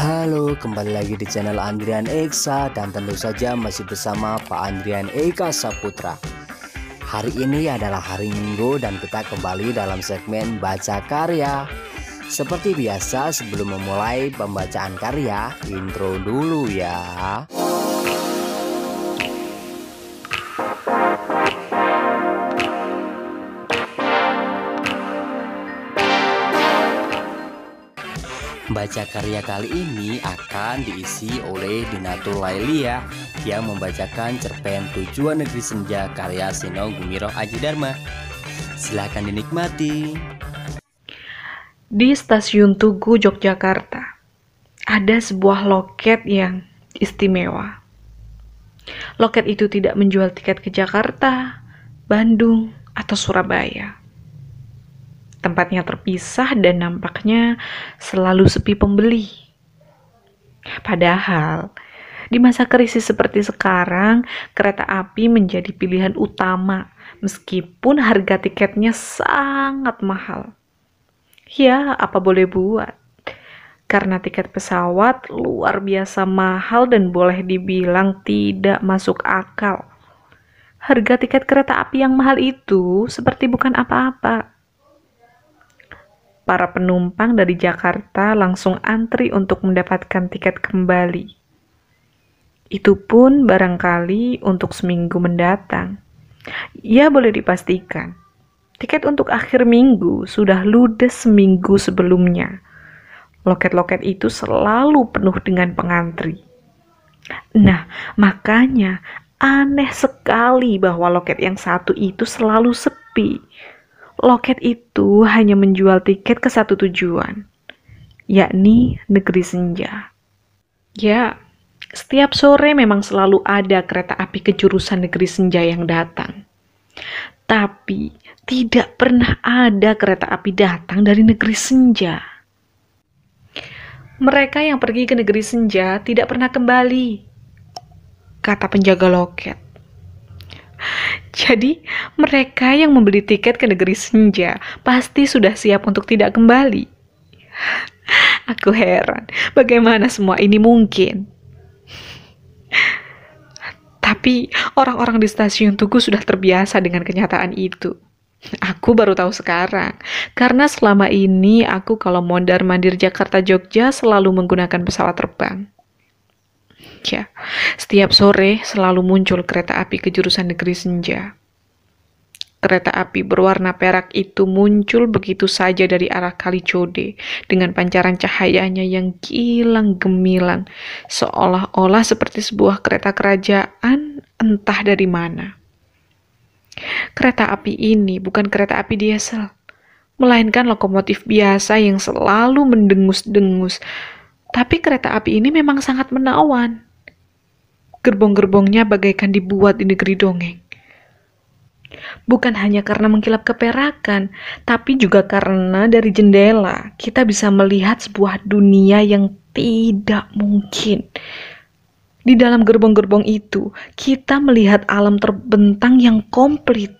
Halo, kembali lagi di channel Andrian Eksa dan tentu saja masih bersama Pak Andrian Eka Saputra. Hari ini adalah hari Minggu dan kita kembali dalam segmen Baca Karya. Seperti biasa, sebelum memulai pembacaan karya, intro dulu ya. Baca karya kali ini akan diisi oleh Dinatul Lailia yang membacakan cerpen Tujuan Negeri Senja karya Seno Gumiroh Aji Dharma. Silahkan dinikmati. Di Stasiun Tugu, Yogyakarta, ada sebuah loket yang istimewa. Loket itu tidak menjual tiket ke Jakarta, Bandung, atau Surabaya. Tempatnya terpisah dan nampaknya selalu sepi pembeli. Padahal, di masa krisis seperti sekarang, kereta api menjadi pilihan utama meskipun harga tiketnya sangat mahal. Ya, apa boleh buat? Karena tiket pesawat luar biasa mahal dan boleh dibilang tidak masuk akal. Harga tiket kereta api yang mahal itu seperti bukan apa-apa. Para penumpang dari Jakarta langsung antri untuk mendapatkan tiket kembali. Itu pun barangkali untuk seminggu mendatang. Ya, boleh dipastikan, tiket untuk akhir minggu sudah ludes seminggu sebelumnya. Loket-loket itu selalu penuh dengan pengantri. Nah, makanya aneh sekali bahwa loket yang satu itu selalu sepi. Loket itu hanya menjual tiket ke satu tujuan, yakni Negeri Senja. Ya, setiap sore memang selalu ada kereta api ke jurusan Negeri Senja yang datang. Tapi tidak pernah ada kereta api datang dari Negeri Senja. Mereka yang pergi ke Negeri Senja tidak pernah kembali, kata penjaga loket. Jadi, mereka yang membeli tiket ke Negeri Senja pasti sudah siap untuk tidak kembali. Aku heran, bagaimana semua ini mungkin? Tapi, orang-orang di stasiun Tugu sudah terbiasa dengan kenyataan itu. Aku baru tahu sekarang, karena selama ini aku kalau mondar-mandir Jakarta-Jogja selalu menggunakan pesawat terbang. Ya, setiap sore selalu muncul kereta api ke jurusan Negeri Senja. Kereta api berwarna perak itu muncul begitu saja dari arah Kalicode dengan pancaran cahayanya yang gilang gemilang, seolah-olah seperti sebuah kereta kerajaan entah dari mana. Kereta api ini bukan kereta api diesel, melainkan lokomotif biasa yang selalu mendengus-dengus. Tapi kereta api ini memang sangat menawan. Gerbong-gerbongnya bagaikan dibuat di negeri dongeng. Bukan hanya karena mengkilap keperakan, tapi juga karena dari jendela kita bisa melihat sebuah dunia yang tidak mungkin. Di dalam gerbong-gerbong itu, kita melihat alam terbentang yang komplit.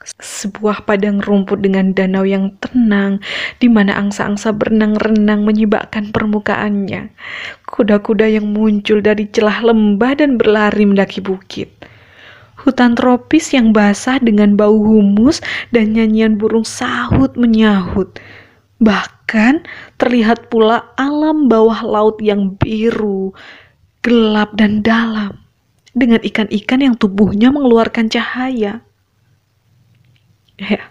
Sebuah padang rumput dengan danau yang tenang, di mana angsa-angsa berenang-renang menyibakkan permukaannya. Kuda-kuda yang muncul dari celah lembah dan berlari mendaki bukit. Hutan tropis yang basah dengan bau humus dan nyanyian burung sahut menyahut. Bahkan terlihat pula alam bawah laut yang biru, gelap dan dalam, dengan ikan-ikan yang tubuhnya mengeluarkan cahaya. Ya,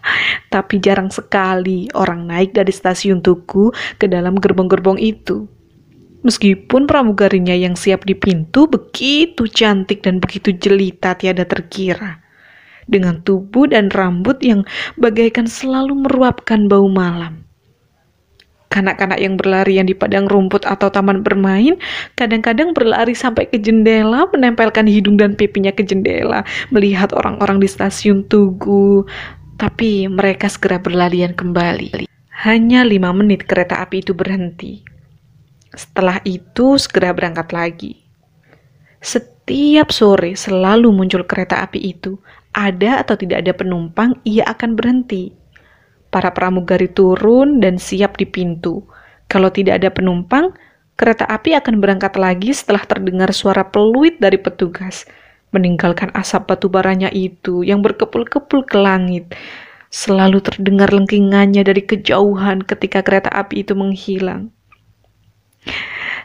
tapi jarang sekali orang naik dari stasiun Tugu ke dalam gerbong-gerbong itu. Meskipun pramugarinya yang siap di pintu begitu cantik dan begitu jelita tiada terkira, dengan tubuh dan rambut yang bagaikan selalu meruapkan bau malam. Kanak-kanak yang berlarian di padang rumput atau taman bermain kadang-kadang berlari sampai ke jendela, menempelkan hidung dan pipinya ke jendela, melihat orang-orang di stasiun Tugu. Tapi mereka segera berlarian kembali. Hanya 5 menit kereta api itu berhenti. Setelah itu segera berangkat lagi. Setiap sore selalu muncul kereta api itu. Ada atau tidak ada penumpang, ia akan berhenti. Para pramugari turun dan siap di pintu. Kalau tidak ada penumpang, Kereta api akan berangkat lagi setelah terdengar suara peluit dari petugas, meninggalkan asap batu baranya itu yang berkepul-kepul ke langit. Selalu terdengar lengkingannya dari kejauhan ketika kereta api itu menghilang.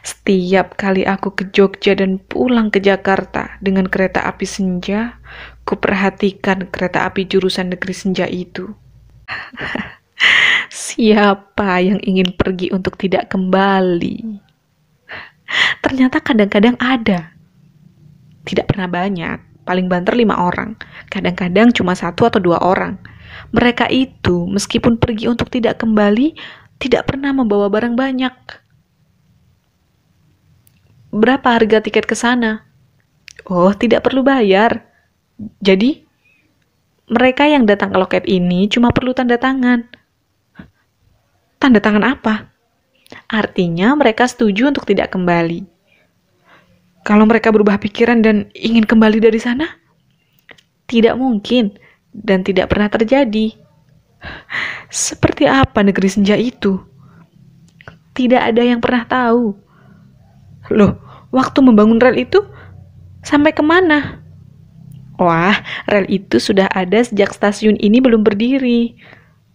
Setiap kali aku ke Jogja dan pulang ke Jakarta dengan kereta api senja, kuperhatikan kereta api jurusan negeri senja itu. Siapa yang ingin pergi untuk tidak kembali? Ternyata kadang-kadang ada. Tidak pernah banyak, paling banter 5 orang. Kadang-kadang cuma 1 atau 2 orang. Mereka itu meskipun pergi untuk tidak kembali, tidak pernah membawa barang banyak. Berapa harga tiket ke sana? Oh, tidak perlu bayar. Jadi, mereka yang datang ke loket ini cuma perlu tanda tangan. Tanda tangan apa? Artinya mereka setuju untuk tidak kembali. Kalau mereka berubah pikiran dan ingin kembali dari sana, tidak mungkin dan tidak pernah terjadi. Seperti apa negeri senja itu? Tidak ada yang pernah tahu. Loh, waktu membangun rel itu sampai kemana? Wah, rel itu sudah ada sejak stasiun ini belum berdiri.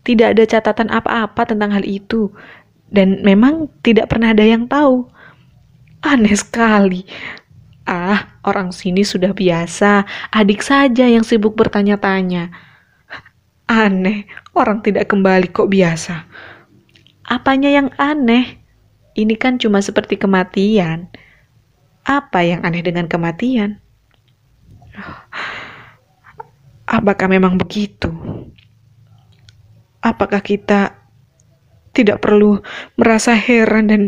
Tidak ada catatan apa-apa tentang hal itu. Dan memang tidak pernah ada yang tahu. Aneh sekali. Orang sini sudah biasa. Adik saja yang sibuk bertanya-tanya. Aneh, orang tidak kembali kok biasa. Apanya yang aneh? Ini kan cuma seperti kematian. Apa yang aneh dengan kematian? Apakah memang begitu? Apakah kita tidak perlu merasa heran dan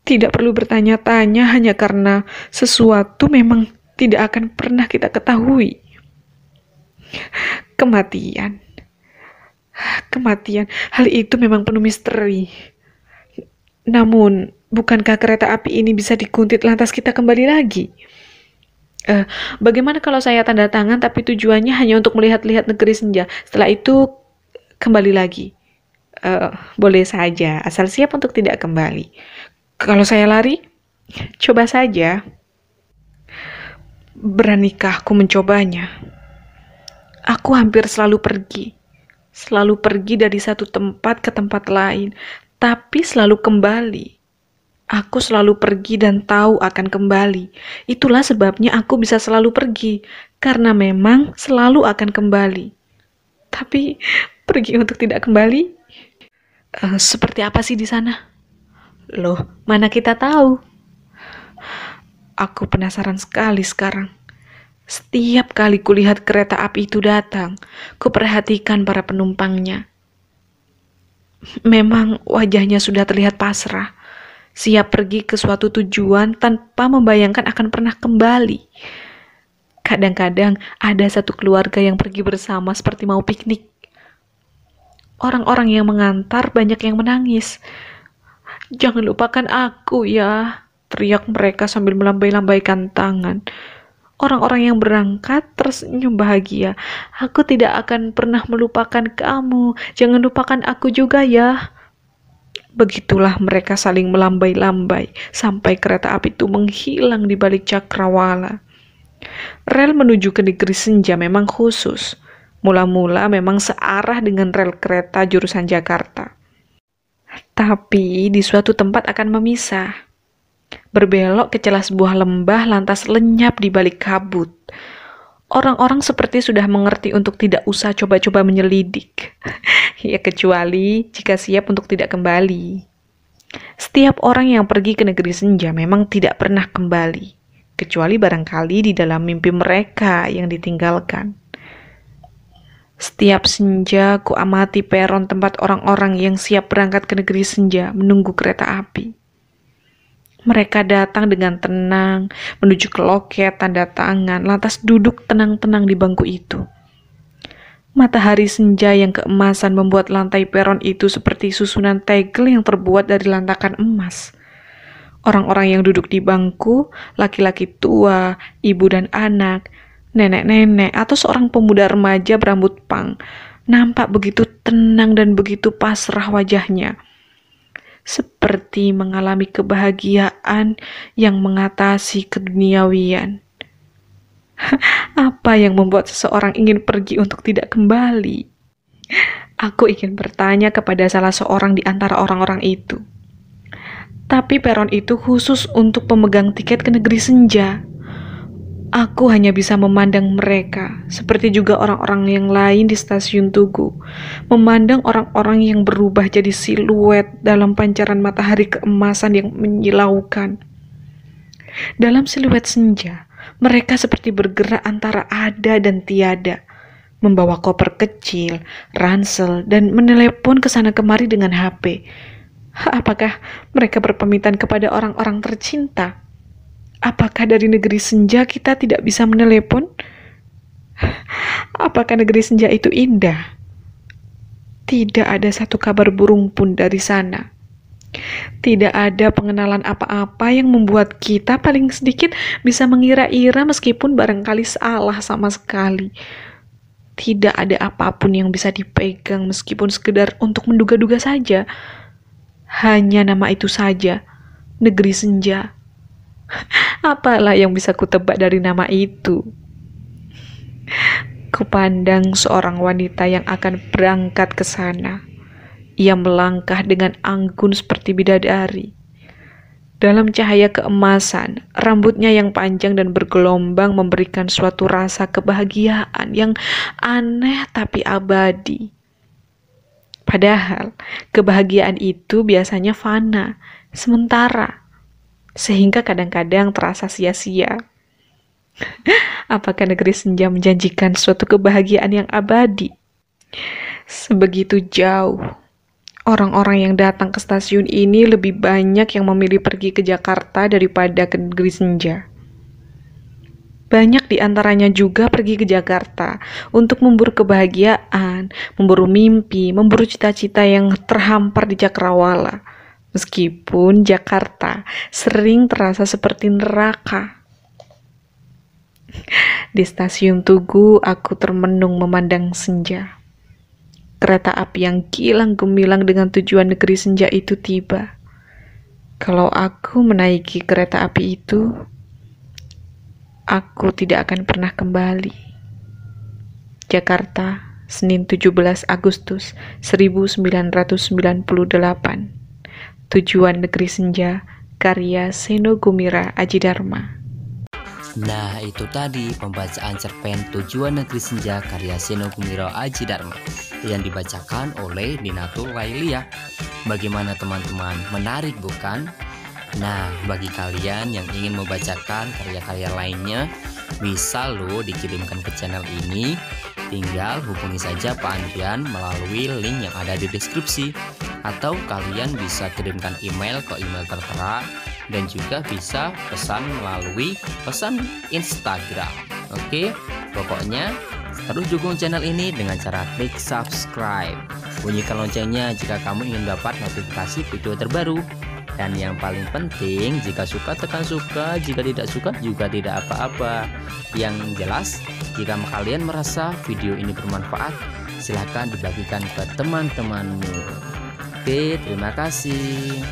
tidak perlu bertanya-tanya hanya karena sesuatu memang tidak akan pernah kita ketahui? Kematian. Kematian, hal itu memang penuh misteri. Namun, bukankah kereta api ini bisa dikuntit lantas kita kembali lagi? Bagaimana kalau saya tanda tangan tapi tujuannya hanya untuk melihat-lihat negeri senja, setelah itu kembali lagi? Boleh saja, asal siap untuk tidak kembali. Kalau saya lari, coba saja. Beranikah aku mencobanya? Aku hampir selalu pergi dari satu tempat ke tempat lain, tapi selalu kembali. Aku selalu pergi dan tahu akan kembali. Itulah sebabnya aku bisa selalu pergi, karena memang selalu akan kembali. Tapi pergi untuk tidak kembali? Seperti apa sih di sana? Loh, mana kita tahu? Aku penasaran sekali sekarang. Setiap kali kulihat kereta api itu datang, kuperhatikan para penumpangnya. Memang wajahnya sudah terlihat pasrah, siap pergi ke suatu tujuan tanpa membayangkan akan pernah kembali. Kadang-kadang ada satu keluarga yang pergi bersama seperti mau piknik. Orang-orang yang mengantar banyak yang menangis. "Jangan lupakan aku ya," teriak mereka sambil melambai-lambaikan tangan. Orang-orang yang berangkat tersenyum bahagia. "Aku tidak akan pernah melupakan kamu. Jangan lupakan aku juga ya." Begitulah mereka saling melambai-lambai sampai kereta api itu menghilang di balik cakrawala. Rel menuju ke negeri senja memang khusus. Mula-mula memang searah dengan rel kereta jurusan Jakarta. Tapi di suatu tempat akan memisah. Berbelok ke celah sebuah lembah lantas lenyap di balik kabut. Orang-orang seperti sudah mengerti untuk tidak usah coba-coba menyelidik. Ya kecuali jika siap untuk tidak kembali. Setiap orang yang pergi ke negeri senja memang tidak pernah kembali. Kecuali barangkali di dalam mimpi mereka yang ditinggalkan. Setiap senja ku amati peron tempat orang-orang yang siap berangkat ke negeri senja menunggu kereta api. Mereka datang dengan tenang, menuju ke loket tanda tangan, lantas duduk tenang-tenang di bangku itu. Matahari senja yang keemasan membuat lantai peron itu seperti susunan tegel yang terbuat dari lantakan emas. Orang-orang yang duduk di bangku, laki-laki tua, ibu dan anak, nenek-nenek, atau seorang pemuda remaja berambut pang, nampak begitu tenang dan begitu pasrah wajahnya. seperti mengalami kebahagiaan yang mengatasi keduniawian. Apa yang membuat seseorang ingin pergi untuk tidak kembali? Aku ingin bertanya kepada salah seorang di antara orang-orang itu. Tapi peron itu khusus untuk pemegang tiket ke negeri senja. Aku hanya bisa memandang mereka, seperti juga orang-orang yang lain di stasiun Tugu, memandang orang-orang yang berubah jadi siluet dalam pancaran matahari keemasan yang menyilaukan. Dalam siluet senja, mereka seperti bergerak antara ada dan tiada, membawa koper kecil, ransel, dan menelepon ke sana kemari dengan HP. Apakah mereka berpamitan kepada orang-orang tercinta? Apakah dari negeri senja kita tidak bisa menelepon? Apakah negeri senja itu indah? Tidak ada satu kabar burung pun dari sana. Tidak ada pengenalan apa-apa yang membuat kita paling sedikit bisa mengira-ira meskipun barangkali salah sama sekali. Tidak ada apapun yang bisa dipegang meskipun sekedar untuk menduga-duga saja. Hanya nama itu saja, negeri senja. Apalah yang bisa kutebak dari nama itu? Kupandang seorang wanita yang akan berangkat ke sana. Ia melangkah dengan anggun seperti bidadari. Dalam cahaya keemasan, rambutnya yang panjang dan bergelombang memberikan suatu rasa kebahagiaan yang aneh tapi abadi. Padahal, kebahagiaan itu biasanya fana, sementara, sehingga kadang-kadang terasa sia-sia. Apakah negeri senja menjanjikan suatu kebahagiaan yang abadi? Sebegitu jauh. Orang-orang yang datang ke stasiun ini lebih banyak yang memilih pergi ke Jakarta daripada ke negeri senja. Banyak di antaranya juga pergi ke Jakarta untuk memburu kebahagiaan, memburu mimpi, memburu cita-cita yang terhampar di cakrawala. Meskipun Jakarta sering terasa seperti neraka. Di stasiun Tugu, aku termenung memandang senja. Kereta api yang gilang gemilang dengan tujuan negeri senja itu tiba. Kalau aku menaiki kereta api itu, aku tidak akan pernah kembali. Jakarta, Senin 17 Agustus 1998. Tujuan negeri senja, karya Seno Gumira Adjidharma. Nah, itu tadi pembacaan cerpen Tujuan Negeri Senja karya Seno Gumira Adjidharma yang dibacakan oleh Ninatul Lailiyah. Bagaimana teman-teman? Menarik bukan? Nah, bagi kalian yang ingin membacakan karya-karya lainnya, bisa loh dikirimkan ke channel ini. Tinggal hubungi saja Pak Andrian melalui link yang ada di deskripsi. Atau kalian bisa kirimkan email ke email tertera, dan juga bisa pesan melalui pesan Instagram. Oke, pokoknya terus dukung channel ini dengan cara klik subscribe. Bunyikan loncengnya jika kamu ingin dapat notifikasi video terbaru. Dan yang paling penting, jika suka tekan suka, jika tidak suka juga tidak apa-apa. Yang jelas, jika kalian merasa video ini bermanfaat, silahkan dibagikan ke teman-temanmu. Oke, terima kasih.